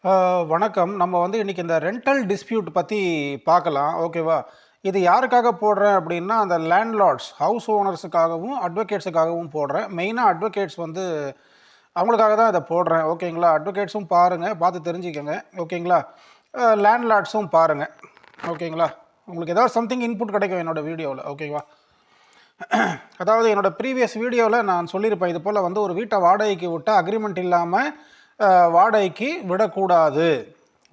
வணக்கம். நம்ம வந்து இன்னைக்கு இந்த ரெண்டல் டிஸ்பியூட் பத்தி பார்க்கலாம். ஓகேவா? இது யாருக்காக போடுறேன் அப்படின்னா, அந்த லேண்ட்லார்ட்ஸ், ஹவுஸ் ஓனர்ஸுக்காகவும், அட்வொகேட்ஸுக்காகவும் போடுறேன். மெயினா அட்வொகேட்ஸ் வந்து அவங்களுக்காக தான் இத போடுறேன். ஓகேங்களா? அட்வொகேட்ஸும் பாருங்க. பார்த்து தெரிஞ்சுக்கங்க. ஓகேங்களா? லேண்ட்லார்ட்ஸும் பாருங்க. ஓகேங்களா? உங்களுக்கு ஏதாவது சம்திங் இன்புட் கிடைக்கும் என்னோட வீடியோல. ஓகேவா? அதாவது என்னோட ப்ரீவியஸ் வீடியோல நான் சொல்லியிருப்பேன். இது போல வந்து ஒரு வீட்ட வாடகைக்கு விட்டா அக்ரீமெண்ட் இல்லாம வாடகைக்கு விடக்கூடாது.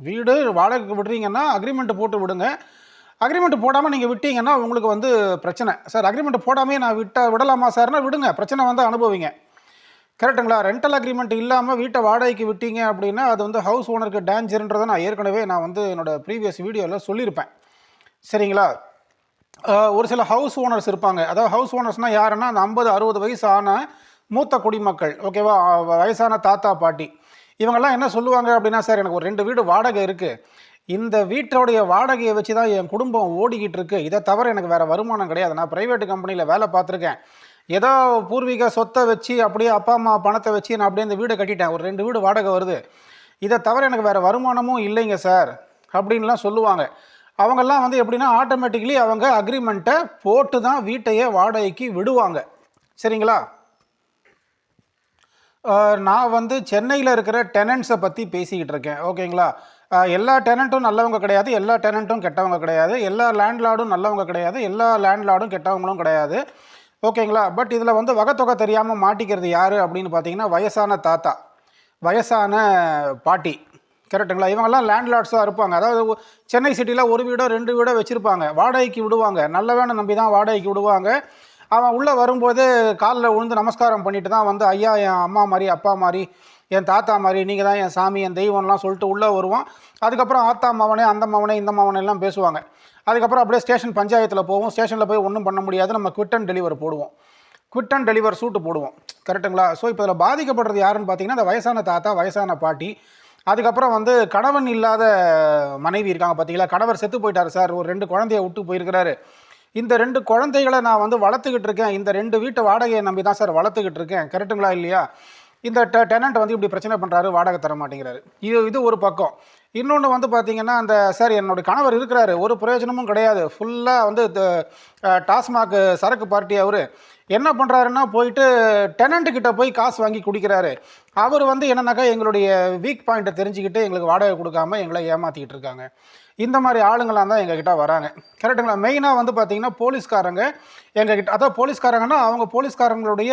வீடு வாடகைக்கு விடுறீங்கன்னா அக்ரீமெண்ட் போட்டு விடுங்க. அக்ரீமெண்ட் போடாமல் நீங்கள் விட்டீங்கன்னா உங்களுக்கு வந்து பிரச்சனை. சார் அக்ரீமெண்ட் போடாமே நான் விடலாமா சார்னா விடுங்க, பிரச்சனை வந்து அனுபவிங்க. கரெக்டுங்களா? ரெண்டல் அக்ரீமெண்ட் இல்லாமல் வீட்டை வாடகைக்கு விட்டீங்க அப்படின்னா அது வந்து ஹவுஸ் ஓனருக்கு டேஞ்சர்ன்றதை நான் வந்து என்னோட ப்ரீவியஸ் வீடியோவில் சொல்லியிருப்பேன். சரிங்களா? ஒரு சில ஹவுஸ் ஓனர்ஸ் இருப்பாங்க. அதாவது ஹவுஸ் ஓனர்ஸ்னால் யாருன்னா அந்த 50-60 வயசு ஆன மூத்த குடிமக்கள். ஓகேவா? வயசான தாத்தா பாட்டி இவங்கெல்லாம் என்ன சொல்லுவாங்க அப்படின்னா, சார் எனக்கு ஒரு 2 வீடு வாடகை இருக்குது, இந்த வீட்டோடைய வாடகையை வச்சு தான் என் குடும்பம் ஓடிக்கிட்டு இருக்கு, இதை தவிர எனக்கு வேறு வருமானம் கிடையாது, நான் ப்ரைவேட் கம்பெனியில் வேலை பார்த்துருக்கேன், ஏதோ பூர்வீக சொத்தை வச்சு அப்படியே அப்பா அம்மா பணத்தை வச்சு நான் அப்படியே இந்த வீடை கட்டிட்டேன், ஒரு 2 வீடு வாடகை வருது, இதை தவிர எனக்கு வேறு வருமானமும் இல்லைங்க சார் அப்படின்லாம் சொல்லுவாங்க. அவங்கெல்லாம் வந்து எப்படின்னா ஆட்டோமேட்டிக்கலி அவங்க அக்ரிமெண்ட்டை போட்டு தான் வீட்டையே வாடகைக்கு விடுவாங்க. சரிங்களா? நான் வந்து சென்னையில் இருக்கிற டெனண்ட்ஸை பற்றி பேசிக்கிட்டு இருக்கேன். ஓகேங்களா? எல்லா டெனண்ட்டும் நல்லவங்க கிடையாது, எல்லா டெனண்ட்டும் கெட்டவங்க கிடையாது, எல்லா லேண்ட்லார்டும் நல்லவங்க கிடையாது, எல்லா லேண்ட்லார்டும் கெட்டவங்களும் கிடையாது. ஓகேங்களா? பட் இதில் வந்து வகைத்தொகை தெரியாமல் மாட்டிக்கிறது யார் அப்படின்னு பார்த்தீங்கன்னா, வயசான தாத்தா, வயசான பாட்டி. கரெக்டுங்களா? இவங்கெல்லாம் லேண்ட்லார்ட்ஸாக இருப்பாங்க. அதாவது சென்னை சிட்டியில் ஒரு வீடோ 2 வீடோ வச்சுருப்பாங்க, வாடகைக்கு விடுவாங்க, நல்லவேன்னு நம்பி தான் வாடகைக்கு விடுவாங்க. அவன் உள்ளே வரும்போது காலில் விழுந்து நமஸ்காரம் பண்ணிட்டு தான் வந்து, ஐயா என் அம்மா மாதிரி, அப்பா மாதிரி, என் தாத்தா மாதிரி, நீங்கள் தான் என் சாமி, என் தெய்வம்லாம் சொல்லிட்டு உள்ளே வருவான். அதுக்கப்புறம் ஆத்தா மவனே, அந்த மவனே, இந்த மவனே எல்லாம் பேசுவாங்க. அதுக்கப்புறம் அப்படியே ஸ்டேஷன் பஞ்சாயத்தில் போவோம். ஸ்டேஷனில் போய் ஒன்றும் பண்ண முடியாது, நம்ம குவிட் அண்ட் டெலிவர் போடுவோம், குவிட் அண்ட் டெலிவர் சூட்டு போடுவோம். கரெக்டுங்களா? ஸோ இப்போ இதில் பாதிக்கப்படுறது யாருன்னு பார்த்தீங்கன்னா, அந்த வயசான தாத்தா, வயசான பாட்டி. அதுக்கப்புறம் வந்து கணவன் இல்லாத மனைவி இருக்காங்க பார்த்தீங்களா? கணவர் செத்து போயிட்டார் சார், ஒரு 2 குழந்தைய விட்டு போயிருக்கிறாரு, இந்த 2 குழந்தைகளை நான் வந்து வளர்த்துக்கிட்டு இருக்கேன், இந்த 2 வீட்டு வாடகையை நம்பி தான் சார் வளர்த்துக்கிட்டு இருக்கேன். கரெக்டுங்களா இல்லையா? இந்த டெனண்ட் வந்து இப்படி பிரச்சனை பண்ணுறாரு, வாடகை தர மாட்டேங்கிறாரு. இது ஒரு பக்கம். இன்னொன்று வந்து பார்த்தீங்கன்னா, அந்த சார் என்னோட கணவர் இருக்கிறாரு, ஒரு பிரயோஜனமும் கிடையாது, ஃபுல்லாக வந்து டாஸ்மாக் சரக்கு பார்ட்டி அவர் என்ன பண்ணுறாருன்னா, போயிட்டு டெனண்ட்டுக்கிட்ட போய் காசு வாங்கி குடிக்கிறாரு. அவர் வந்து என்னன்னாக்கா எங்களுடைய வீக் பாயிண்ட்டை தெரிஞ்சுக்கிட்டு எங்களுக்கு வாடகை கொடுக்காம எங்களை ஏமாற்றிக்கிட்டு இருக்காங்க. இந்த மாதிரி ஆளுங்களாம் தான் எங்ககிட்ட வராங்க. கரெக்டுங்களா? மெயினாக வந்து பார்த்தீங்கன்னா போலீஸ்காரங்க எங்ககிட்ட, அதாவது போலீஸ்காரங்கன்னா அவங்க போலீஸ்காரங்களுடைய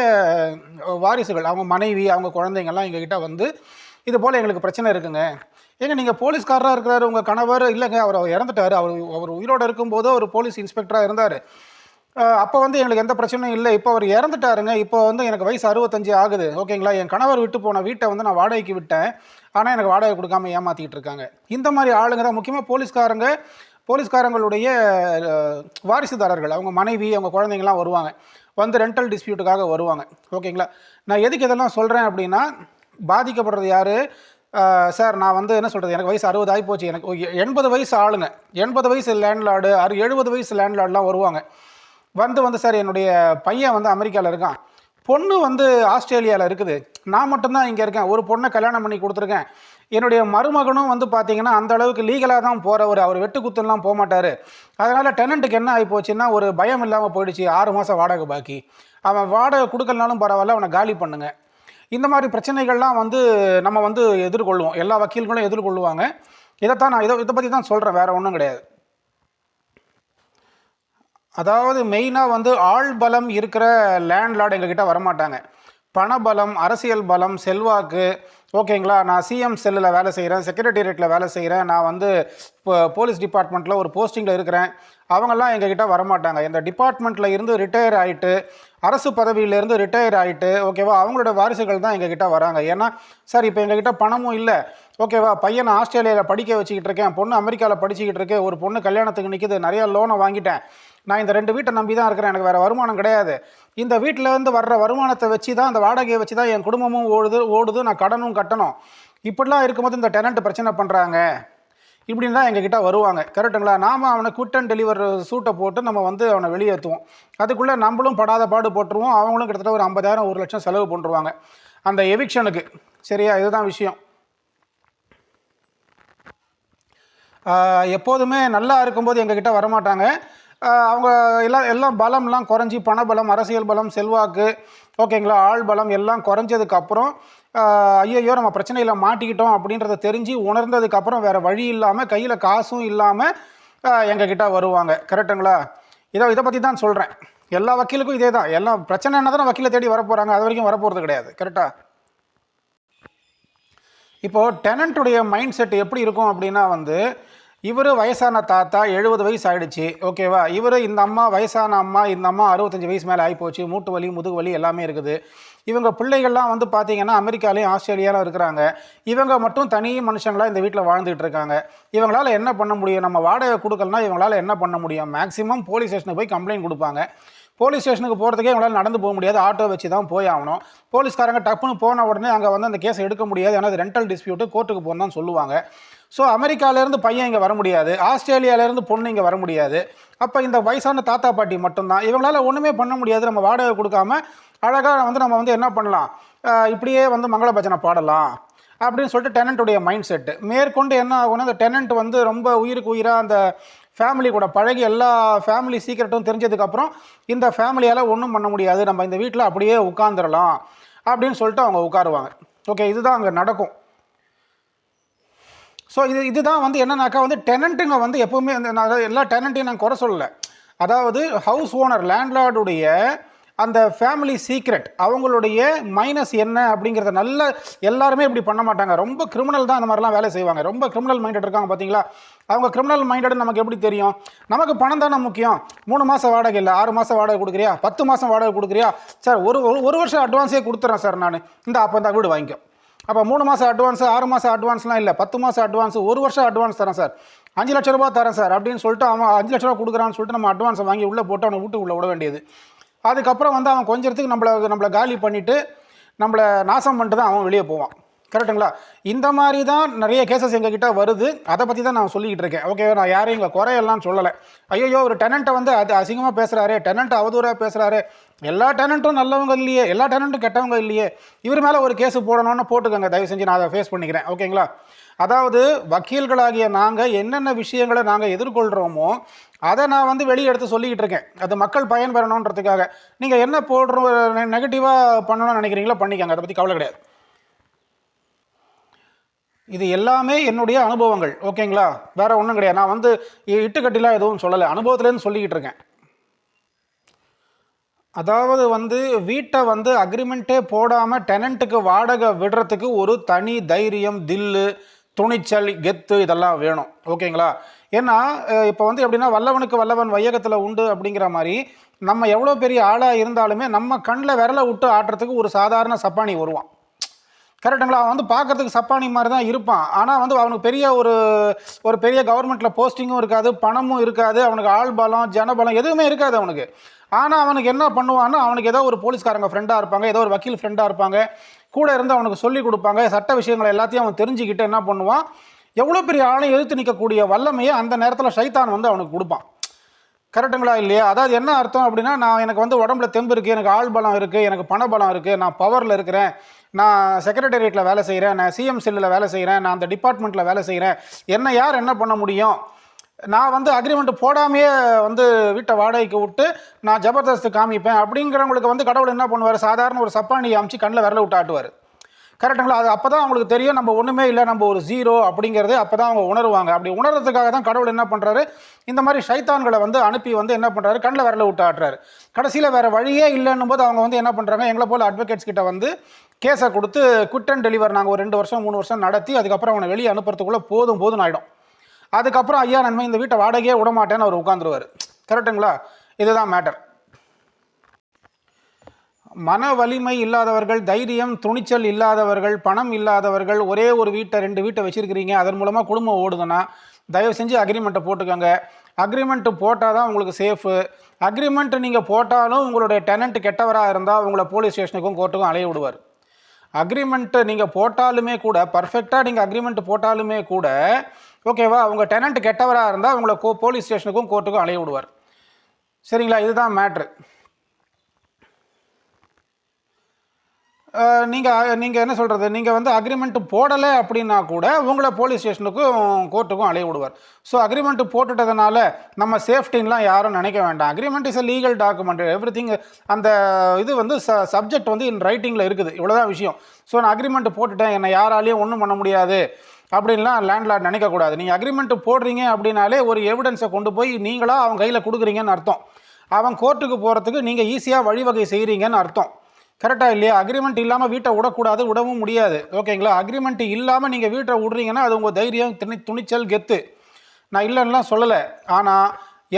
வாரிசுகள், அவங்க மனைவி, அவங்க குழந்தைங்கள்லாம் எங்ககிட்ட வந்து இது போல் எங்களுக்கு பிரச்சனை இருக்குங்க, ஏங்க நீங்கள் போலீஸ்காரராக இருக்கிறாரு உங்கள் கணவர், இல்லைங்க அவர் இறந்துட்டார், அவர் உயிரோடு இருக்கும்போது ஒரு போலீஸ் இன்ஸ்பெக்டராக இருந்தார், அப்போ வந்து எங்களுக்கு எந்த பிரச்சனையும் இல்லை, இப்போ அவர் இறந்துட்டாருங்க, இப்போ வந்து எனக்கு வயசு 65 ஆகுது. ஓகேங்களா? என் கணவர் விட்டு போன வீட்டை வந்து நான் வாடகைக்கு விட்டேன், ஆனால் எனக்கு வாடகை கொடுக்காம ஏமாற்றிக்கிட்டு இருக்காங்க. இந்த மாதிரி ஆளுங்க தான் முக்கியமாக போலீஸ்காரங்களுடைய வாரிசுதாரர்கள், அவங்க மனைவி, அவங்க குழந்தைங்களாம் வருவாங்க, வந்து ரெண்டல் டிஸ்பியூட்டுக்காக வருவாங்க. ஓகேங்களா? நான் எதுக்கு இதெல்லாம் சொல்கிறேன் அப்படின்னா, பாதிக்கப்படுறது யார் சார்? நான் வந்து என்ன சொல்கிறது, எனக்கு வயசு 60 ஆகிப்போச்சு, எனக்கு 80 வயசு ஆளுங்க, 80 வயசு லேண்ட்லார்டு, 70 வயசு லேண்ட்லார்டெலாம் வருவாங்க. வந்து சார் என்னுடைய பையன் வந்து அமெரிக்காவில் இருக்கான், பொண்ணு வந்து ஆஸ்திரேலியாவில் இருக்குது, நான் மட்டும்தான் இங்கே இருக்கேன், ஒரு பொண்ணை கல்யாணம் பண்ணி கொடுத்துருக்கேன், என்னுடைய மருமகனும் வந்து பார்த்தீங்கன்னா அந்த அளவுக்கு லீகலாக தான் போகிறவர், அவர் வெட்டு குத்துலாம் போக மாட்டார், அதனால் டெனண்ட்டுக்கு என்ன ஆகி போச்சுன்னா ஒரு பயம் இல்லாமல் போயிடுச்சு, 6 மாதம் வாடகை பாக்கி, அவன் வாடகை கொடுக்கலனாலும் பரவாயில்ல, அவனை காலி பண்ணுங்க. இந்த மாதிரி பிரச்சனைகள்லாம் வந்து நம்ம வந்து எதிர்கொள்வோம், எல்லா வக்கீல்களும் எதிர்கொள்வாங்க. இதைத்தான் நான் இதை பற்றி தான் சொல்கிறேன், வேறு ஒன்றும் கிடையாது. அதாவது மெயினாக வந்து ஆள் பலம் இருக்கிற லேண்ட்லார்டு எங்ககிட்ட வரமாட்டாங்க, பணபலம், அரசியல் பலம், செல்வாக்கு. ஓகேங்களா? நான் சிஎம் செல்லில் வேலை செய்கிறேன், செக்ரட்டேரியட்டில் வேலை செய்கிறேன், நான் வந்து இப்போ போலீஸ் டிபார்ட்மெண்ட்டில் ஒரு போஸ்டிங்கில் இருக்கிறேன், அவங்கெல்லாம் எங்ககிட்ட வரமாட்டாங்க. இந்த டிபார்ட்மெண்ட்டில் இருந்து ரிட்டையர் ஆகிட்டு, அரசு பதவியிலேருந்து ரிட்டையர் ஆகிட்டு, ஓகேவா, அவங்களோட வாரிசுகள் தான் எங்ககிட்ட வராங்க. ஏன்னா சார் இப்போ எங்ககிட்ட பணமும் இல்லை, ஓகேவா, பையனை ஆஸ்திரேலியாவில் படிக்க வச்சுக்கிட்டு இருக்கேன், பொண்ணு அமெரிக்காவில் படிச்சுக்கிட்டு இருக்கேன், ஒரு பொண்ணு கல்யாணத்துக்கு நிற்கிது, நிறையா லோனை வாங்கிட்டேன், நான் இந்த 2 வீட்டை நம்பி தான் இருக்கிறேன், எனக்கு வேறு வருமானம் கிடையாது, இந்த வீட்டிலேருந்து வர்ற வருமானத்தை வச்சு தான், அந்த வாடகையை வச்சு தான் என் குடும்பமும் ஓடுது, நான் கடனும் கட்டணும், இப்படிலாம் இருக்கும்போது இந்த டெனண்ட் பிரச்சனை பண்ணுறாங்க, இப்படின்னு தான் எங்ககிட்ட வருவாங்க. கரெக்டுங்களா? நாம் அவனை குவிட் அண்ட் டெலிவர் சூட்டை போட்டு நம்ம வந்து அவனை வெளியேற்றுவோம், அதுக்குள்ளே நம்மளும் படாத பாடு போட்டுருவோம், அவங்களும் கிட்டத்தட்ட ஒரு 50,000 1 லட்சம் செலவு பண்ணுருவாங்க அந்த எவிக்ஷனுக்கு. சரியா? இதுதான் விஷயம். எப்போதுமே நல்லா இருக்கும்போது எங்ககிட்ட வரமாட்டாங்க. அவங்க எல்லாம் பலம்லாம் குறைஞ்சி பணபலம், அரசியல் பலம், செல்வாக்கு, ஓகேங்களா, ஆள் பலம் எல்லாம் குறைஞ்சதுக்கப்புறம் ஐயையோ நம்ம பிரச்சனையில் மாட்டிக்கிட்டோம் அப்படின்றத தெரிஞ்சு உணர்ந்ததுக்கப்புறம் வேறு வழி இல்லாமல் கையில் காசும் இல்லாமல் எங்ககிட்ட வருவாங்க. கரெக்டுங்களா? இதை பற்றி தான் சொல்கிறேன். எல்லா வக்கீலுக்கும் இதே தான். எல்லாம் பிரச்சனை என்ன தானே வக்கீலை தேடி வரப்போகிறாங்க, அது வரைக்கும் வரப்போகிறது கிடையாது. கரெக்டாக? இப்போது டெனண்ட்டுடைய மைண்ட் செட் எப்படி இருக்கும் அப்படின்னா இவர் வயசான தாத்தா, 70 வயசு ஆகிடுச்சு, ஓகேவா. இவர் இந்த அம்மா வயசான அம்மா, இந்த அம்மா 65 வயசு மேலே ஆகிப்போச்சு, மூட்டு வலி முதுகு வலி எல்லாமே இருக்குது. இவங்க பிள்ளைகள்லாம் பார்த்தீங்கன்னா அமெரிக்காலையும் ஆஸ்திரேலியாவில் இருக்கிறாங்க. இவங்க மட்டும் தனி மனுஷங்களாக இந்த வீட்டில் வாழ்ந்துகிட்டு இருக்காங்க. இவங்களால் என்ன பண்ண முடியும்? நம்ம வாடகை கொடுக்கலனா இவங்களால் என்ன பண்ண முடியும்? மேக்ஸிமம் போலீஸ் ஸ்டேஷனுக்கு போய் கம்ப்ளைண்ட் கொடுப்பாங்க. போலீஸ் ஸ்டேஷனுக்கு போகிறதுக்கே இவங்களால் நடந்து போக முடியாது, ஆட்டோ வச்சு தான் போய் ஆகணும். போலீஸ்காரங்க டப்புன்னு போன உடனே அங்கே அந்த கேஸை எடுக்க முடியாது, ஏன்னா அது ரெண்டல் டிஸ்பியூட்டு, கோர்ட்டுக்கு போகணும் தான் சொல்லுவாங்க. ஸோ அமெரிக்காவிலேருந்து பையன் இங்கே வர முடியாது, ஆஸ்திரேலியாவிலேருந்து பொண்ணு இங்கே வர முடியாது. அப்போ இந்த வயசான தாத்தா பாட்டி மட்டும்தான். இவங்களால் ஒன்றுமே பண்ண முடியாது. நம்ம வாடகை கொடுக்காம அழகாக நம்ம என்ன பண்ணலாம், இப்படியே மங்கள பஜனை பாடலாம் அப்படின்னு சொல்லிட்டு டெனண்ட்டுடைய மைண்ட் செட்டு. மேற்கொண்டு என்ன ஆகும்னா, அந்த டெனண்ட் ரொம்ப உயிருக்கு உயிராக அந்த ஃபேமிலி கூட பழகி எல்லா ஃபேமிலி சீக்கிரட்டும் தெரிஞ்சதுக்கப்புறம் இந்த ஃபேமிலியால் ஒன்றும் பண்ண முடியாது, நம்ம இந்த வீட்டில் அப்படியே உட்காந்துடலாம் அப்படின்னு சொல்லிட்டு அவங்க உட்காருவாங்க. ஓகே, இதுதான் அங்கே நடக்கும். ஸோ இதுதான் என்னன்னாக்கா டெனண்ட்டுங்க எப்போவுமே எல்லா டெனண்ட்டையும் நான் குறை சொல்லலை. அதாவது ஹவுஸ் ஓனர் லேண்ட்லார்டுடைய அந்த ஃபேமிலி சீக்ரெட், அவங்களுடைய மைனஸ் என்ன அப்படிங்கிறத எல்லாருமே இப்படி பண்ண மாட்டாங்க. ரொம்ப கிரிமினல் தான் அந்த மாதிரிலாம் வேலை செய்வாங்க. ரொம்ப கிரிமினல் மைண்டட் இருக்காங்க பார்த்தீங்களா. அவங்க கிரிமினல் மைண்டட் நமக்கு எப்படி தெரியும்? நமக்கு பணம் தானே முக்கியம். 3 மாதம் வாடகை இல்லை, 6 மாதம் வாடகை கொடுக்குறியா, 10 மாதம் வாடகை கொடுக்குறியா, சார் ஒரு வருஷம் அட்வான்ஸே கொடுத்துறேன் சார் நான், அப்போ இந்த வீடு வாங்கிக்கோ. அப்போ 3 மாதம் அட்வான்ஸு, 6 மாதம் அட்வான்ஸ்லாம் இல்லை, 10 மாதம் அட்வான்ஸு, 1 வருஷம் அட்வான்ஸ் தரேன் சார், 5 லட்ச ரூபா தரேன் சார் அப்படின்னு சொல்லிட்டு அவன் 5 லட்ச ரூபா கொடுக்குறான்னு சொல்லிட்டு நம்ம அட்வான்ஸை வாங்கி உள்ளே போட்டு அவனை வீட்டுக்குள்ளே விட வேண்டியது. அதுக்கப்புறம் அவன் கொஞ்சத்துக்கு நம்மளை காலி பண்ணிவிட்டு நம்மளை நாசம் பண்ணிட்டு தான் அவன் வெளியே போவான். கரெக்டுங்களா? இந்த மாதிரி தான் நிறைய கேசஸ் எங்ககிட்ட வருது. அதை பற்றி தான் நான் சொல்லிக்கிட்டு இருக்கேன். ஓகே, நான் யாரையும் இங்கே குறையெல்லாம் சொல்லலை. ஐயோ ஒரு டெனண்ட்டை அது அசிங்கமாக பேசுகிறாரு, டெனண்ட் அவதூறாக பேசுகிறாரு, எல்லா டெனண்ட்டும் நல்லவங்க இல்லையே, எல்லா டெனண்ட்டும் கெட்டவங்க இல்லையே, இவர் மேலே ஒரு கேஸு போடணும்னு போட்டுக்கோங்க தயவு செஞ்சு, நான் அதை ஃபேஸ் பண்ணிக்கிறேன். ஓகேங்களா? அதாவது வக்கீல்களாகிய நாங்கள் என்னென்ன விஷயங்களை நாங்கள் எதிர்கொள்கிறோமோ அதை நான் வெளியே எடுத்து சொல்லிக்கிட்டு இருக்கேன். அது மக்கள் பயன்பெறணுன்றதுக்காக. நீங்கள் என்ன நெகட்டிவாக பண்ணணும்னு நினைக்கிறீங்களோ பண்ணிக்கோங்க, அதை பற்றி கவலை கிடையாது. இது எல்லாமே என்னுடைய அனுபவங்கள். ஓகேங்களா? வேற ஒன்றும் கிடையாது. நான் இட்டுக்கட்டிலாம் எதுவும் சொல்லலை, அனுபவத்துலேருந்து சொல்லிக்கிட்டு இருக்கேன். அதாவது வீட்டை அக்ரிமெண்ட்டே போடாமல் டெனண்ட்டுக்கு வாடகை விடுறதுக்கு ஒரு தனி தைரியம், தில்லு, துணிச்சல், கெத்து இதெல்லாம் வேணும். ஓகேங்களா? ஏன்னா இப்போ எப்படின்னா வல்லவனுக்கு வல்லவன் வையகத்தில் உண்டு அப்படிங்கிற மாதிரி நம்ம எவ்வளோ பெரிய ஆளாக இருந்தாலுமே நம்ம கண்ணில் விரலை விட்டு ஆட்டுறதுக்கு ஒரு சாதாரண சப்பானி வருவான். கரெக்டுங்களா? அவன் பார்க்கறதுக்கு சப்பானி மாதிரி தான் இருப்பான். ஆனால் அவனுக்கு பெரிய ஒரு பெரிய கவர்மெண்ட்டில் போஸ்டிங்கும் இருக்காது, பணமும் இருக்காது, அவனுக்கு ஆள் பலம் ஜனபலம் எதுவுமே இருக்காது அவனுக்கு. ஆனால் அவனுக்கு என்ன பண்ணுவான்னா, அவனுக்கு ஏதோ ஒரு போலீஸ்காரங்க ஃப்ரெண்டாக இருப்பாங்க, ஏதோ ஒரு வக்கீல் ஃப்ரெண்டாக இருப்பாங்க, கூட இருந்து அவனுக்கு சொல்லிக் கொடுப்பாங்க. சட்ட விஷயங்களை எல்லாத்தையும் அவன் தெரிஞ்சுக்கிட்டு என்ன பண்ணுவான், எவ்வளோ பெரிய ஆணையை எதிர்த்து நிற்கக்கூடிய வல்லமையை அந்த நேரத்தில் சைத்தான் அவனுக்கு கொடுப்பான். கரெக்டுங்களா இல்லையா? அதாவது என்ன அர்த்தம் அப்படின்னா, நான் எனக்கு உடம்புல தெம்பு இருக்குது, எனக்கு ஆள் பலம் இருக்குது, எனக்கு பண பலம் இருக்குது, நான் பவரில் இருக்கிறேன், நான் செக்ரட்டேரியட்டில் வேலை செய்கிறேன், நான் சிஎம் செல்லில் வேலை செய்கிறேன், நான் அந்த டிபார்ட்மெண்ட்டில் வேலை செய்கிறேன், என்ன யார் என்ன பண்ண முடியும், நான் அக்ரிமெண்ட் போடாமையே வீட்டை வாடகைக்கு விட்டு நான் ஜபர்தஸ்து காமிப்பேன் அப்படிங்கிறவங்களுக்கு கடவுள் என்ன பண்ணுவார், சாதாரண ஒரு சப்பானி அமைச்சு கண்ணில் விரல விட்டு ஆட்டுவார். கரெக்டுங்களா? அது அப்போ தான் அவங்களுக்கு தெரியும் நம்ம ஒன்றுமே இல்லை, நம்ம ஒரு ஜீரோ அப்படிங்கிறது அப்போ தான் அவங்க உணருவாங்க. அப்படி உணர்றதுக்காக தான் கடவுள் என்ன பண்ணுறாரு, இந்த மாதிரி ஷைத்தான்களை அனுப்பி என்ன பண்ணுறாரு, கண்ணில் விரல விட்டு ஆட்டுறாரு. கடைசியில் வேறு வழியே இல்லைன்னும் போது அவங்க என்ன பண்ணுறாங்க, எங்களை போல் அட்வொகேட்ஸ் கிட்ட கேஸை கொடுத்து குவிட் அண்ட் டெலிவர் நாங்கள் ஒரு 2 வருஷம் 3 வருஷம் நடத்தி அதுக்கப்புறம் அவனை வெளியே அனுப்புறதுக்குள்ளே போதும் ஆகிடும். அதுக்கப்புறம் ஐயா நன்மை இந்த வீட்டை வாடகையே விட மாட்டேன்னு அவர் உட்காந்துருவார். கரெக்டுங்களா? இதுதான் மேட்டர். மன வலிமை இல்லாதவர்கள், தைரியம் துணிச்சல் இல்லாதவர்கள், பணம் இல்லாதவர்கள், ஒரே ஒரு வீட்டை 2 வீட்டை வச்சுருக்கிறீங்க, அதன் மூலமாக குடும்பம் ஓடுதுன்னா தயவு செஞ்சு அக்ரிமெண்ட்டை போட்டுக்கோங்க. அக்ரிமெண்ட்டு போட்டால் தான் உங்களுக்கு சேஃபு. அக்ரிமெண்ட்டு நீங்கள் போட்டாலும் உங்களுடைய டெனண்ட் கெட்டவராக இருந்தால் உங்களை போலீஸ் ஸ்டேஷனுக்கும் கோர்ட்டுக்கும் அலைய விடுவார். அக்ரிமெண்ட்டு நீங்கள் போட்டாலுமே கூட, பர்ஃபெக்டாக நீங்கள் அக்ரிமெண்ட் போட்டாலுமே கூட, ஓகேவா, உங்கள் டெனண்ட் கெட்டவராக இருந்தால் உங்களை போலீஸ் ஸ்டேஷனுக்கும் கோர்ட்டுக்கும் அலைய விடுவார். சரிங்களா? இதுதான் மேட்ரு. நீங்கள் என்ன சொல்கிறது, நீங்கள் வந்து அக்ரிமெண்ட் போடலை அப்படின்னா கூட உங்களை போலீஸ் ஸ்டேஷனுக்கும் கோர்ட்டுக்கும் அலைய விடுவார். ஸோ அக்ரிமெண்ட் போட்டுட்டதுனால நம்ம சேஃப்டின்லாம் யாரும் நினைக்க வேண்டாம். Agreement is a legal document, every thing. அந்த இது வந்து சப்ஜெக்ட் வந்து இன் ரைட்டிங்கில் இருக்குது, இவ்வளோதான் விஷயம். ஸோ நான் அக்ரிமெண்ட் போட்டுட்டேன், என்னை யாராலையும் ஒன்றும் பண்ண முடியாது அப்படின்லாம் லேண்ட்லார்ட் நினைக்கக்கூடாது. நீங்கள் அக்ரிமெண்ட் போடுறீங்க அப்படின்னாலே ஒரு எவிடன்ஸை கொண்டு போய் நீங்களாக அவன் கையில் கொடுக்குறீங்கன்னு அர்த்தம். அவன் கோர்ட்டுக்கு போகிறதுக்கு நீங்கள் ஈஸியாக வழிவகை செய்கிறீங்கன்னு அர்த்தம். கரெக்டாக இல்லையா? அக்ரிமெண்ட் இல்லாமல் வீட்டை விடக்கூடாது, விடவும் முடியாது. ஓகேங்களா? அக்ரிமெண்ட் இல்லாமல் நீங்கள் வீட்டை விட்றீங்கன்னா அது உங்கள் தைரியம், துணிச்சல், கெத்து. நான் இல்லைன்னுலாம் சொல்லலை. ஆனால்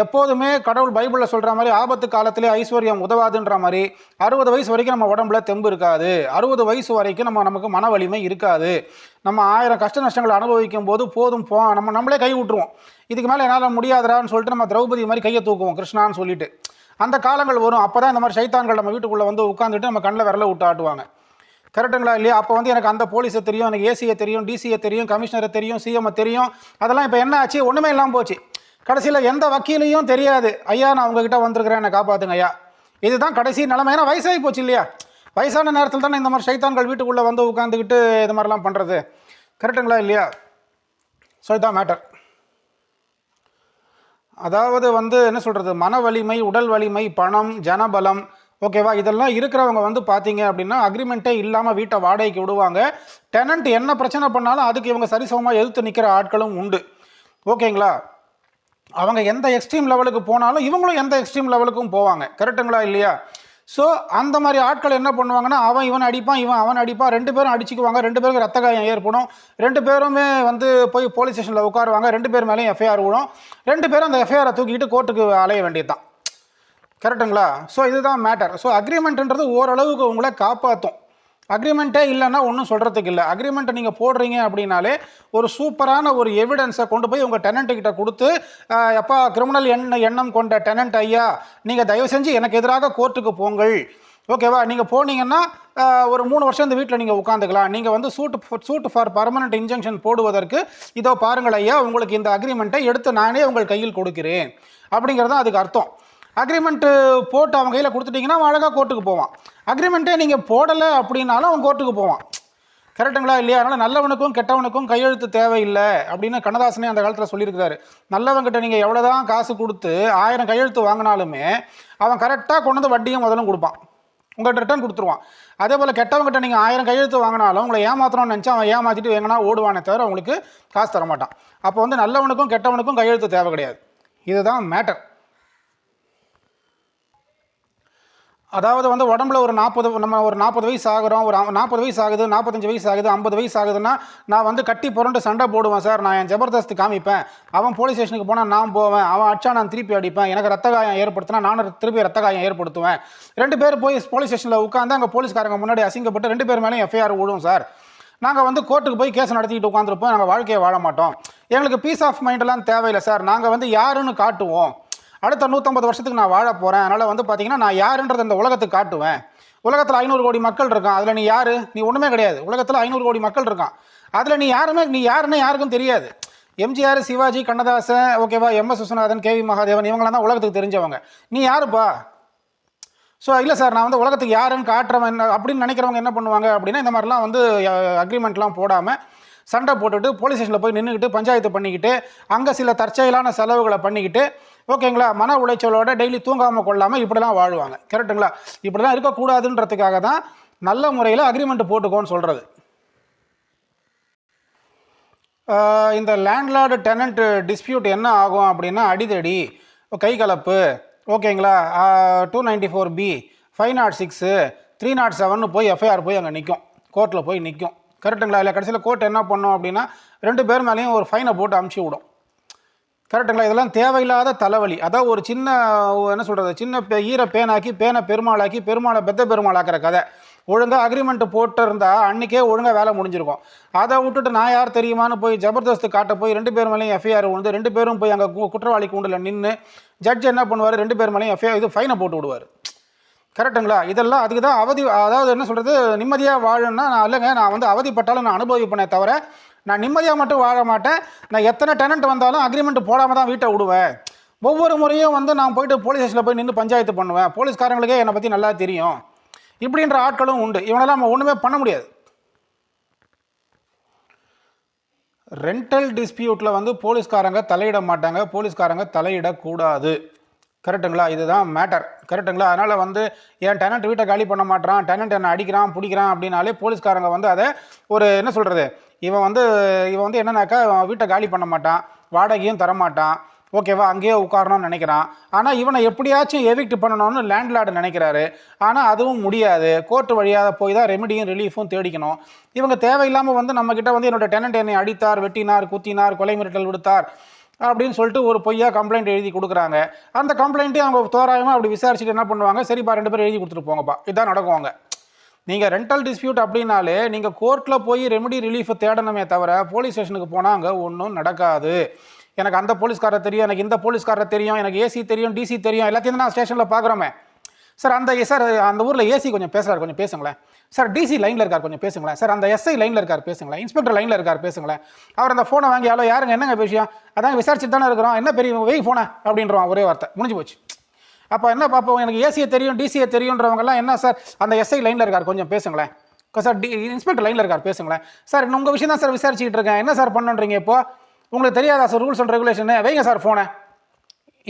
எப்போதுமே கடவுள் பைபிளில் சொல்கிற மாதிரி ஆபத்து காலத்திலே ஐஸ்வர்யம் உதவாதுன்ற மாதிரி 60 வயசு வரைக்கும் நம்ம உடம்புல தெம்பு இருக்காது. 60 வயசு வரைக்கும் நமக்கு மன வலிமை இருக்காது. நம்ம 1000 கஷ்ட நஷ்டங்களை அனுபவிக்கும் போது போதும் நம்மளே கை விட்டுருவோம். இதுக்கு மேலே என்னால் முடியாதுறான்னு சொல்லிட்டு நம்ம திரௌபதி மாதிரி கையை தூக்குவோம் கிருஷ்ணான்னு சொல்லிட்டு. அந்த காலங்கள் வரும். அப்போ தான் இந்த மாதிரி சைத்தான்கள் நம்ம வீட்டுக்குள்ளே வந்து உட்காந்துட்டு நம்ம கண்ணில் விரல விட்டு ஆட்டுவாங்க. கரெக்டுங்களா இல்லையா? அப்போ வந்து எனக்கு அந்த போலீஸை தெரியும், எனக்கு ஏசியை தெரியும், டிசியை தெரியும், கமிஷனரை தெரியும், சிஎம்ஐ தெரியும். அதெல்லாம் இப்போ என்ன ஆச்சு? ஒன்றுமே இல்லாமல் போச்சு. கடைசியில் எந்த வக்கீலையும் தெரியாது, ஐயா நான் உங்ககிட்ட வந்திருக்கிறேன், என்னை காப்பாற்றுங்க ஐயா. இதுதான் கடைசி நிலைமை. ஏன்னா வயசாகி போச்சு இல்லையா? வயசான நேரத்தில் தானே இந்த மாதிரி சைத்தான்கள் வீட்டுக்குள்ளே வந்து உட்காந்துக்கிட்டு இது மாதிரிலாம் பண்ணுறது. கரெக்டுங்களா இல்லையா? ஸோ இதுதான் மேட்டர். அதாவது வந்து என்ன சொல்கிறது, மன வலிமை, உடல் வலிமை, பணம், ஜனபலம், ஓகேவா, இதெல்லாம் இருக்கிறவங்க வந்து பார்த்தீங்க அப்படின்னா அக்ரிமெண்ட்டே இல்லாமல் வீட்டை வாடகைக்கு விடுவாங்க. டெனண்ட் என்ன பிரச்சனை பண்ணாலும் அதுக்கு இவங்க சரிசமமாக எதிர்த்து நிற்கிற ஆட்களும் உண்டு. ஓகேங்களா? அவங்க எந்த எக்ஸ்ட்ரீம் லெவலுக்கு போனாலும் இவங்களும் எந்த எக்ஸ்ட்ரீம் லெவலுக்கும் போவாங்க. கரெக்டுங்களா இல்லையா? ஸோ அந்த மாதிரி ஆட்கள் என்ன பண்ணுவாங்கன்னா, இவன் அடிப்பான், அவன் அடிப்பான், 2 பேரும் அடிச்சுக்குவாங்க, 2 பேருக்கு ரத்த காயம் ஏற்படும், 2 பேருமே வந்து போய் போலீஸ் ஸ்டேஷனில் உட்காருவாங்க, 2 பேர் மேலேயும் எஃப்ஐஆர் விடும், 2 பேரும் அந்த எஃப்ஐஆரை தூக்கிட்டு கோர்ட்டுக்கு அலைய வேண்டியது தான். கரெக்டுங்களா? ஸோ இதுதான் மேட்டர். ஸோ அக்ரிமெண்ட்ன்றது ஓரளவுக்கு உங்களை காப்பாற்றும். அக்ரிமெண்ட்டே இல்லைன்னா ஒன்றும் சொல்கிறதுக்கு இல்லை. அக்ரிமெண்ட்டை நீங்கள் போடுறீங்க அப்படின்னாலே ஒரு சூப்பரான ஒரு எவிடன்ஸை கொண்டு போய் உங்கள் டெனண்ட்டுக்கிட்ட கொடுத்து, எப்பா கிரிமினல் எண்ணம் கொண்ட டெனண்ட் ஐயா, நீங்கள் தயவு செஞ்சு எனக்கு எதிராக கோர்ட்டுக்கு போங்கள், ஓகேவா? நீங்கள் போனீங்கன்னா ஒரு 3 வருஷம் இந்த வீட்டில் நீங்கள் உட்காந்துக்கலாம். நீங்கள் வந்து சூட் ஃபார் பர்மனெண்ட் இன்ஜெக்ஷன் போடுவதற்கு இதோ பாருங்கள் ஐயா, உங்களுக்கு இந்த அக்ரிமெண்ட்டை எடுத்து நானே உங்கள் கையில் கொடுக்கிறேன் அப்படிங்கிறது தான் அதுக்கு அர்த்தம். அக்ரிமெண்ட்டு போட்டு அவன் கையில் கொடுத்துட்டிங்கன்னா அவன் அழகாக கோர்ட்டுக்கு போவான். அக்ரிமெண்ட்டே நீங்கள் போடலை அப்படின்னாலும் அவன் கோர்ட்டுக்கு போவான். கரெக்டுங்களா இல்லையா? அதனால் நல்லவனுக்கும் கெட்டவனுக்கும் கையெழுத்து தேவையில்லை அப்படின்னு கண்ணதாசனே அந்த காலத்தில் சொல்லியிருக்கிறாரு. நல்லவன்கிட்ட நீங்கள் எவ்வளோ தான் காசு கொடுத்து 1000 கையெழுத்து வாங்கினாலுமே அவன் கரெக்டாக கொண்டு வந்து வட்டியும் முதலும் கொடுப்பான், உங்கள்கிட்ட ரிட்டர்ன் கொடுத்துருவான். அதே போல் கெட்டவங்ககிட்ட நீங்கள் 1000 கையெழுத்து வாங்கினாலும் உங்களை ஏமாற்றணும்னு நினச்சா அவன் ஏமாற்றிட்டு எங்கன்னா ஓடுவானே தவிர அவங்களுக்கு காசு தர மாட்டான். அப்போ வந்து நல்லவனுக்கும் கெட்டவனுக்கும் கையெழுத்து தேவை கிடையாது. இதுதான் மேட்டர். அதாவது வந்து உடம்புல ஒரு 40 வயசு ஆகிறோம், ஒரு 40 வயசு ஆகுது, 45 வயசு ஆகுது, 50 வயசு ஆகுதுன்னா நான் வந்து கட்டி புரண்டு சண்டை போடுவேன் சார், நான் என் ஜபர்தஸ்து காமிப்பேன், அவன் போலீஸ் ஸ்டேஷனுக்கு போனால் நான் போவேன், அவன் அடிச்சா நான் திருப்பி அடிப்பேன், எனக்கு ரத்த காயம் ஏற்படுத்தினா நானும் திருப்பி ரத்த காயம் ஏற்படுத்துவேன், 2 பேர் போய் போலீஸ் ஸ்டேஷனில் உட்காந்து அங்கே போலீஸ்காரங்க முன்னாடி அசிங்கப்பட்டு 2 பேர் மேலேயும் எஃப்ஐஆர் விடும் சார், நாங்கள் வந்து கோர்ட்டுக்கு போய் கேஸ் நடத்திக்கிட்டு உட்காந்துருப்போம், நாங்கள் வாழ்க்கையை வாழ மாட்டோம், எங்களுக்கு பீஸ் ஆஃப் மைண்டெல்லாம் தேவையில்லை சார், நாங்கள் வந்து யாருன்னு காட்டுவோம், அடுத்த 150 வருஷத்துக்கு நான் வாழ போகிறேன், அதனால் வந்து பார்த்தீங்கன்னா நான் யாருன்றதை இந்த உலகத்துக்கு காட்டுவேன், உலகத்தில் 500 கோடி மக்கள் இருக்கான், அதில் நீ யார்? நீ ஒன்றுமே கிடையாது. உலகத்தில் 500 கோடி மக்கள் இருக்கான், அதில் நீ யாருன்னு யாருக்கும் தெரியாது. எம்ஜிஆர், சிவாஜி, கண்ணதாசன், ஓகேவா, எம்எஸ் விஸ்வநாதன், கேவி மகாதேவன், இவங்களாம் தான் உலகத்துக்கு தெரிஞ்சவங்க. நீ யாருப்பா? ஸோ இல்லை சார், நான் வந்து உலகத்துக்கு யாருன்னு காட்டுறவன் அப்படின்னு நினைக்கிறவங்க என்ன பண்ணுவாங்க அப்படின்னா, இந்த மாதிரிலாம் வந்து அக்ரிமெண்ட்லாம் போடாமல் சண்டை போட்டுட்டு போலீஸ் ஸ்டேஷனில் போய் நின்றுக்கிட்டு பஞ்சாயத்து பண்ணிக்கிட்டு அங்கே சில தற்செயலான செலவுகளை பண்ணிக்கிட்டு, ஓகேங்களா, மன உளைச்சலோட டெய்லி தூங்காமல் கொள்ளாமல் இப்படிலாம் வாழ்வாங்க. கரெக்டுங்களா? இப்படிலாம் இருக்கக்கூடாதுன்றதுக்காக தான் நல்ல முறையில் அக்ரிமெண்ட் போட்டுக்கோன்னு சொல்கிறது. இந்த லேண்ட்லார்டு டெனண்ட் டிஸ்பியூட் என்ன ஆகும் அப்படின்னா, அடிதடி, கை கலப்பு, ஓகேங்களா, 294B, 506, 307 போய் எஃப்ஐஆர் போய் அங்கே நிற்கும், கோர்ட்டில் போய் நிற்கும். கரெக்டுங்களா? இல்லை கடைசியில் கோர்ட் என்ன பண்ணோம் அப்படின்னா 2 பேர் மேலேயும் ஒரு ஃபைனை போட்டு அமுச்சு விடும். கரெக்டுங்களா? இதெல்லாம் தேவையில்லாத தலைவலி. அதாவது ஒரு சின்ன என்ன சொல்கிறது, சின்ன ஈர பேனாக்கி பேனை பெருமாளாக்கி பெருமாளை பெத்த பெருமாளாக்கிற கதை. ஒழுங்காக அக்ரிமெண்ட் போட்டிருந்தா அன்றைக்கே ஒழுங்காக வேலை முடிஞ்சிருக்கும். அதை விட்டுட்டு நான் யார் தெரியுமான்னு போய் ஜபர்தஸ்து காட்ட போய் 2 பேர் மேலேயும் எஃப்ஐஆர் விழுந்து 2 பேரும் போய் அங்கே குற்றவாளி கூண்டில் நின்று ஜட்ஜ் என்ன பண்ணுவார், 2 பேர் மேலேயும் எஃப்ஐஆர் ஃபைனை போட்டு விடுவார். கரெக்டுங்களா? இதெல்லாம் அதுக்கு தான் அதாவது என்ன சொல்கிறது, நிம்மதியாக வாழணும்னா நான் இல்லைங்க, நான் வந்து அவதிப்பட்டாலும் நான் அனுபவிப்பேனே தவிர நான் நிம்மதியாக மட்டும் வாழ மாட்டேன். நான் எத்தனை டெனண்ட் வந்தாலும் அக்ரிமெண்ட் போடாமல் தான் வீட்டை விடுவேன். ஒவ்வொரு முறையும் வந்து நான் போயிட்டு போலீஸ் ஸ்டேஷனில் போய் நின்று பஞ்சாயத்து பண்ணுவேன். போலீஸ்காரங்களுக்கே என்னை பற்றி நல்லா தெரியும். இப்படின்ற ஆட்களும் உண்டு. இவனெல்லாம் நம்ம ஒன்றுமே பண்ண முடியாது. ரெண்டல் டிஸ்பியூட்டில் வந்து போலீஸ்காரங்க தலையிட மாட்டாங்க, போலீஸ்காரங்க தலையிடக்கூடாது. கரெக்டுங்களா? இதுதான் மேட்டர். கரெக்டுங்களா? அதனால் வந்து என் டெனண்ட் வீட்டை காலி பண்ண மாட்டான், டெனண்ட் என்னை அடிக்கிறான் பிடிக்கிறான் அப்படின்னாலே போலீஸ்காரங்க வந்து அதை ஒரு என்ன சொல்கிறது, இவன் வந்து என்னன்னாக்கா வீட்டை காலி பண்ண மாட்டான், வாடகையும் தரமாட்டான், ஓகேவா, அங்கேயே உட்காரணும்னு நினைக்கிறான். ஆனால் இவனை எப்படியாச்சும் எவிக்ட் பண்ணணும்னு லேண்ட்லார்டு நினைக்கிறாரு. ஆனால் அதுவும் முடியாது. கோர்ட்டு வழியாக போய் தான் ரெமிடியும் ரிலீஃபும் தேடிக்கணும். இவங்க தேவையில்லாமல் வந்து நம்மக்கிட்ட வந்து என்னோட டெனண்ட் என்னை அடித்தார், வெட்டினார், குத்தினார், கொலை மிரட்டல் விடுத்தார் அப்படின்னு சொல்லிட்டு ஒரு பொய்யா கம்ப்ளைண்ட் எழுதி கொடுக்குறாங்க. அந்த கம்ப்ளைண்ட்டையும் அவங்க தோராயமாக அப்படி விசாரிச்சுட்டு என்ன பண்ணுவாங்க, சரிப்பா 2 பேரும் எழுதி கொடுத்துட்டு போங்கப்பா, இதான் நடக்குவாங்க. நீங்கள் ரெண்டல் டிஸ்பியூட் அப்படின்னாலே நீங்கள் கோர்ட்டில் போய் ரெமிடி ரிலீஃபை தேடணுமே தவிர போலீஸ் ஸ்டேஷனுக்கு போனால் அங்கே ஒன்றும் நடக்காது. எனக்கு அந்த போலீஸ்காரர் தெரியும், எனக்கு இந்த போலீஸ்காரர் தெரியும், எனக்கு ஏசி தெரியும், டிசி தெரியும், எல்லாத்தையும் நான் ஸ்டேஷனில் பார்க்குறோமே. சார் அந்த ஊரில் ஏசி கொஞ்சம் பேசுகிறார், கொஞ்சம் பேசுங்களேன். சார் டிசி லைனில் இருக்கார், கொஞ்சம் பேசுங்களேன். சார் அந்த எஸ்ஐ லைனில் இருக்கார், பேசுங்களேன். இன்ஸ்பெக்டர் லைனில் இருக்கார், பேசுங்களேன். அவர் அந்த ஃபோனை வாங்கி யாருங்க என்னங்க விஷயம், அதாங்க விசாரிச்சுட்டு தானே இருக்கிறோம், என்ன பெரிய வெய் ஃபோனை அப்படின்றவான், ஒரே வார்த்தை முடிஞ்சு போச்சு. அப்போ என்ன பார்ப்போம், எனக்கு ஏசியை தெரியும், டிசியை தெரியுன்றவங்கலாம் என்ன சார் அந்த எஸ்ஐ லைனில் இருக்கார், கொஞ்சம் பேசுங்களேன். சார் இன்ஸ்பெக்டர் லைனில் இருக்கார், பேசுங்களேன். சார் உங்கள் விஷயம் தான் சார் விசாரிச்சுக்கிட்டு இருக்கேன், என்ன சார் பண்ணுன்றீங்க இப்போ, உங்களுக்கு தெரியாதா சார் ரூல்ஸ் அண்ட் ரெகுலேஷனு, வைங்க சார் ஃபோனை.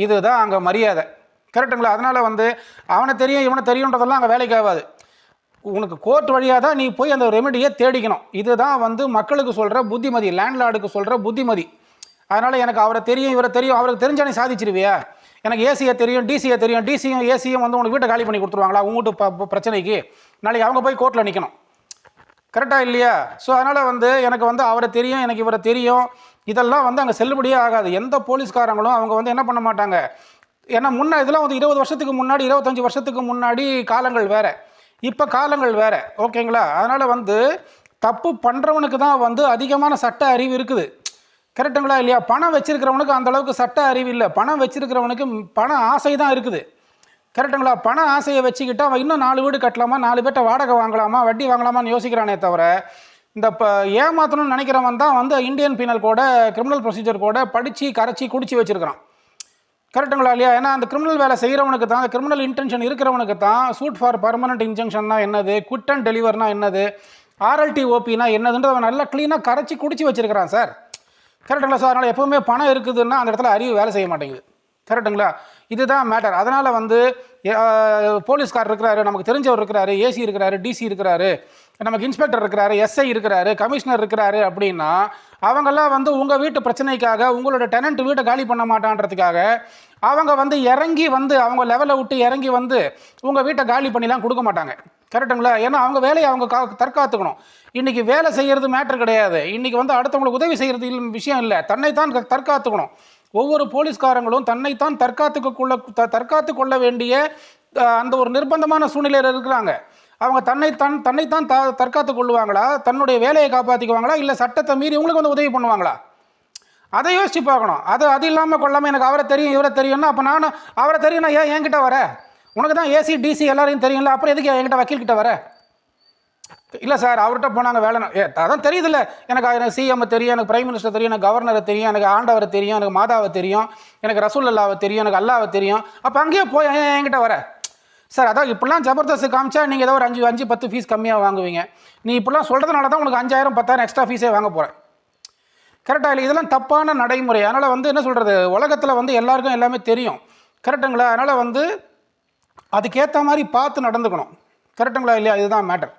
இதுதான் அங்கே மரியாதை. கரெக்டுங்களா? அதனால் வந்து அவனை தெரியும் இவனை தெரியுன்றதெல்லாம் அங்கே வேலைக்கு ஆகாது. உனக்கு கோர்ட் வழியாக தான் நீ போய் அந்த ரெமெடியை தேடிக்கணும். இதுதான் வந்து மக்களுக்கு சொல்கிற புத்திமதி, லேண்ட்லார்டுக்கு சொல்கிற புத்திமதி. அதனால் எனக்கு அவரை தெரியும் இவரை தெரியும், அவருக்கு தெரிஞ்சா நீ சாதிச்சிருவியா, எனக்கு ஏசியை தெரியும் டிசியை தெரியும், டிசியும் ஏசியும் வந்து உனக்கு வீட்டை காலி பண்ணி கொடுத்துருவாங்களா உங்கள்கிட்ட பிரச்சனைக்கு, நாளைக்கு அவங்க போய் கோர்ட்டில் நிற்கணும். கரெக்டாக இல்லையா? ஸோ அதனால் வந்து எனக்கு வந்து அவரை தெரியும் எனக்கு இவரை தெரியும் இதெல்லாம் வந்து அங்கே செல்லுபடியே ஆகாது. எந்த போலீஸ்காரங்களும் அவங்க வந்து என்ன பண்ண மாட்டாங்க. ஏன்னா இதெல்லாம் வந்து 20 வருஷத்துக்கு முன்னாடி 25 வருஷத்துக்கு முன்னாடி காலங்கள் வேறு, இப்போ காலங்கள் வேறு, ஓகேங்களா? அதனால் வந்து தப்பு பண்ணுறவனுக்கு தான் வந்து அதிகமான சட்ட அறிவு இருக்குது. கரெக்டுங்களா இல்லையா? பணம் வச்சிருக்கிறவனுக்கு அந்தளவுக்கு சட்ட அறிவு இல்லை, பணம் வச்சிருக்கிறவனுக்கு பண ஆசை தான் இருக்குது. கரெக்டுங்களா? பண ஆசையை வச்சுக்கிட்டு அவன் இன்னும் 4 வீடு கட்டலாமா, 4 பேர்ட்ட வாடகை வாங்கலாமா, வட்டி வாங்கலாமான்னு யோசிக்கிறானே தவிர இந்த ஏமாற்றணும்னு நினைக்கிறவன் தான் வந்து இந்தியன் பீனல் கோட, கிரிமினல் ப்ரொசீஜர் கோட படித்து கரைச்சி குடிச்சு வச்சுருக்கிறான். கரெக்டுங்களா இல்லையா? ஏன்னா அந்த கிரிமினல் வேலை செய்கிறவனுக்கு தான், அந்த கிரிமினல் இன்டென்ஷன் இருக்கிறவனுக்கு தான் சூட் ஃபார் பர்மனெண்ட் இன்ஜெக்ஷன்னா என்னது, குவிட் அண்ட் டெலிவர்னா என்னது, ஆர்எல்டி ஓபினா என்னதுன்றது அவன் நல்லா க்ளீனாக கரைச்சி குடிச்சு வச்சுருக்கிறான் சார். கரெக்டுங்களா சார்? அதனால் எப்போவுமே பணம் இருக்குதுன்னா அந்த இடத்துல அறிவு வேலை செய்ய மாட்டேங்குது. கரெக்டுங்களா? இதுதான் மேட்டர். அதனால் வந்து போலீஸ்கார் இருக்கிறாரு, நமக்கு தெரிஞ்சவர் இருக்கிறாரு, ஏசி இருக்கிறாரு, டிசி இருக்கிறாரு, நமக்கு இன்ஸ்பெக்டர் இருக்கிறாரு, எஸ்ஐ இருக்கிறாரு, கமிஷனர் இருக்கிறாரு அப்படின்னா அவங்கெல்லாம் வந்து உங்கள் வீட்டு பிரச்சனைக்காக, உங்களோட டெனண்ட் வீட்டை காலி பண்ண மாட்டான்றதுக்காக அவங்க வந்து இறங்கி வந்து அவங்க லெவலை விட்டு இறங்கி வந்து உங்கள் வீட்டை காலி பண்ணிலாம் கொடுக்க மாட்டாங்க. கரெக்டுங்களா? ஏன்னா அவங்க வேலையை அவங்க தற்காத்துக்கணும். இன்றைக்கி வேலை செய்கிறது மேட்ரு கிடையாது, இன்றைக்கி வந்து அடுத்தவங்களுக்கு உதவி செய்கிறது விஷயம் இல்லை, தன்னைத்தான் தற்காத்துக்கணும். ஒவ்வொரு போலீஸ்காரங்களும் தன்னைத்தான் தற்காத்து கொள்ள வேண்டிய அந்த ஒரு நிர்பந்தமான சூழ்நிலையில் இருக்கிறாங்க. அவங்க தன்னைத்தான் தற்காத்து கொள்ளுவாங்களா, தன்னுடைய வேலையை காப்பாற்றிக்குவாங்களா, இல்லை சட்டத்தை மீறி உங்களுக்கு வந்து உதவி பண்ணுவாங்களா, அதை யோசிச்சு பார்க்கணும். அது இல்லாமல் கொள்ளாமல் எனக்கு அவரை தெரியும் இவரை தெரியும்னா அப்போ நானும் அவரை தெரியும்னா ஏன் என்கிட்ட வர, உனக்கு தான் ஏசி டிசி எல்லாரையும் தெரியும்ல, அப்புறம் எதுக்கு என்கிட்ட வக்கீல்கிட்ட வர? இல்லை சார் அவர்கிட்ட போனாங்க வேலை, அதான் தெரியுதுல்ல, எனக்கு சிஎம் தெரியும், எனக்கு பிரைம் மினிஸ்டர் தெரியும், எனக்கு கவர்னரை தெரியும், எனக்கு ஆண்டவரை தெரியும், எனக்கு மாதாவை தெரியும், எனக்கு ரசூல் அல்லாவை தெரியும், எனக்கு அல்லாவை தெரியும், அப்போ அங்கேயே போய் என்கிட்ட வர? சார் அதான் இப்படிலாம் ஜபர்தஸ்து காமிச்சா நீங்கள் ஏதோ ஒரு 5-10 ஃபீஸ் கம்மியாக வாங்குவீங்க. நீ இப்படிலாம் சொல்கிறதுனால தான் உங்களுக்கு 5000-10,000 எக்ஸ்ட்ரா ஃபீஸே வாங்க போகிறேன். கரெக்டாக இல்லை? இதெல்லாம் தப்பான நடைமுறை. அதனால் வந்து என்ன சொல்கிறது, உலகத்தில் வந்து எல்லாருக்கும் எல்லாமே தெரியும். கரெக்டுங்களா? அதனால் வந்து அதுக்கேற்ற மாதிரி பார்த்து நடந்துக்கணும். கரெக்டுங்களா இல்லையா? இதுதான் மேட்டர்.